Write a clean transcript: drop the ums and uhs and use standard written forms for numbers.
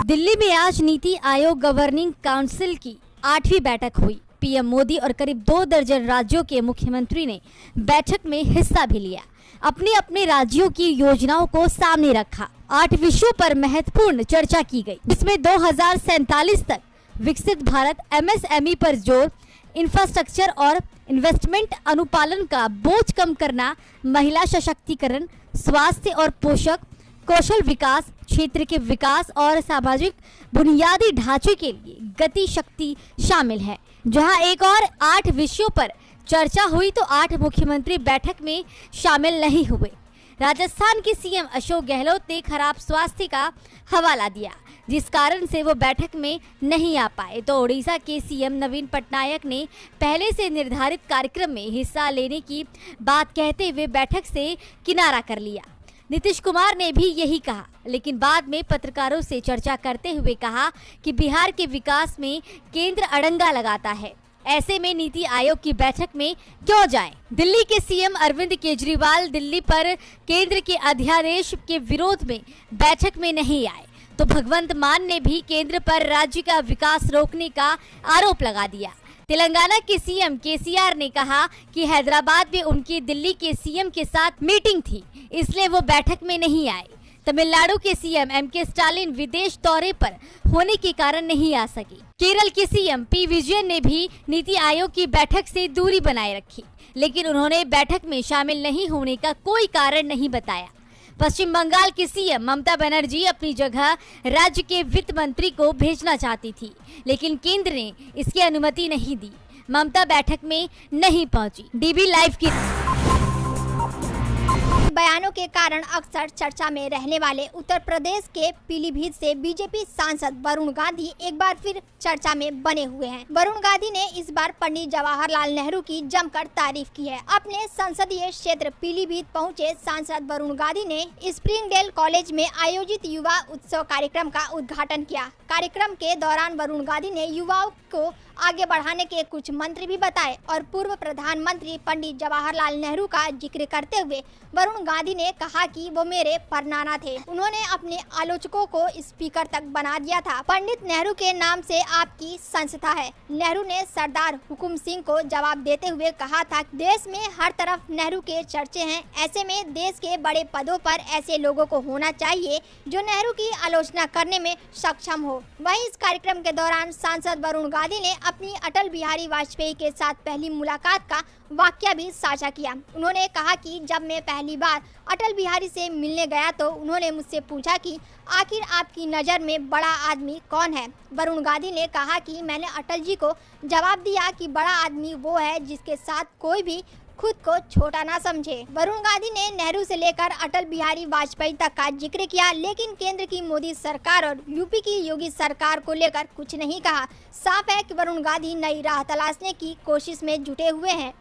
दिल्ली में आज NITI Aayog governing council की 8वीं बैठक हुई। पीएम मोदी और करीब 2 दर्जन राज्यों के मुख्यमंत्री ने बैठक में हिस्सा भी लिया। अपने अपने राज्यों की योजनाओं को सामने रखा। 8 विषयों पर महत्वपूर्ण चर्चा की गई। इसमें 2047 तक विकसित भारत, एमएसएमई पर जोर, इंफ्रास्ट्रक्चर और इन्वेस्टमेंट, अनुपालन का बोझ कम करना, महिला सशक्तिकरण, स्वास्थ्य और पोषक, कौशल विकास, क्षेत्र के विकास और सामाजिक बुनियादी ढांचे के लिए गति शक्ति शामिल है। जहां एक और 8 विषयों पर चर्चा हुई तो 8 मुख्यमंत्री बैठक में शामिल नहीं हुए। राजस्थान के सीएम अशोक गहलोत ने खराब स्वास्थ्य का हवाला दिया, जिस कारण से वो बैठक में नहीं आ पाए। तो ओडिशा के सीएम नवीन पटनायक ने पहले से निर्धारित कार्यक्रम में हिस्सा लेने की बात कहते हुए बैठक से किनारा कर लिया। नीतीश कुमार ने भी यही कहा, लेकिन बाद में पत्रकारों से चर्चा करते हुए कहा कि बिहार के विकास में केंद्र अड़ंगा लगाता है। ऐसे में नीति आयोग की बैठक में क्यों जाएं? दिल्ली के सीएम अरविंद केजरीवाल दिल्ली पर केंद्र के अध्यादेश के विरोध में बैठक में नहीं आए, तो भगवंत मान ने भी केंद्र पर राज्य का विकास रोकने का आरोप लगा दिया। तेलंगाना के सीएम केसीआर ने कहा कि हैदराबाद में उनकी दिल्ली के सीएम के साथ मीटिंग थी, इसलिए वो बैठक में नहीं आए। तमिलनाडु के सीएम एमके स्टालिन विदेश दौरे पर होने के कारण नहीं आ सके। केरल के सीएम पी विजयन ने भी नीति आयोग की बैठक से दूरी बनाए रखी, लेकिन उन्होंने बैठक में शामिल नहीं होने का कोई कारण नहीं बताया। पश्चिम बंगाल की सीएम ममता बनर्जी अपनी जगह राज्य के वित्त मंत्री को भेजना चाहती थी, लेकिन केंद्र ने इसकी अनुमति नहीं दी। ममता बैठक में नहीं पहुंची। डीबी लाइव की बयानों के कारण अक्सर चर्चा में रहने वाले उत्तर प्रदेश के पीलीभीत से बीजेपी सांसद वरुण गांधी एक बार फिर चर्चा में बने हुए हैं। वरुण गांधी ने इस बार पंडित जवाहरलाल नेहरू की जमकर तारीफ की है। अपने संसदीय क्षेत्र पीलीभीत पहुंचे सांसद वरुण गांधी ने स्प्रिंगडेल कॉलेज में आयोजित युवा उत्सव कार्यक्रम का उद्घाटन किया। कार्यक्रम के दौरान वरुण गांधी ने युवाओं को आगे बढ़ाने के कुछ मंत्र भी बताए और पूर्व प्रधानमंत्री पंडित जवाहरलाल नेहरू का जिक्र करते हुए वरुण गांधी ने कहा कि वो मेरे परनाना थे। उन्होंने अपने आलोचकों को स्पीकर तक बना दिया था। पंडित नेहरू के नाम से आपकी संस्था है। नेहरू ने सरदार हुकुम सिंह को जवाब देते हुए कहा था, देश में हर तरफ नेहरू के चर्चे हैं। ऐसे में देश के बड़े पदों पर ऐसे लोगों को होना चाहिए जो नेहरू की आलोचना करने में सक्षम हो। वहीं इस कार्यक्रम के दौरान सांसद वरुण गांधी ने अपनी अटल बिहारी वाजपेयी के साथ पहली मुलाकात का वाकया भी साझा किया। उन्होंने कहा कि जब मैं पहली बार अटल बिहारी से मिलने गया तो उन्होंने मुझसे पूछा कि आखिर आपकी नज़र में बड़ा आदमी कौन है। वरुण गांधी ने कहा कि मैंने अटल जी को जवाब दिया कि बड़ा आदमी वो है जिसके साथ कोई भी खुद को छोटा ना समझे। वरुण गांधी ने नेहरू से लेकर अटल बिहारी वाजपेयी तक का जिक्र किया, लेकिन केंद्र की मोदी सरकार और यूपी की योगी सरकार को लेकर कुछ नहीं कहा। साफ है कि वरुण गांधी नई राह तलाशने की कोशिश में जुटे हुए हैं।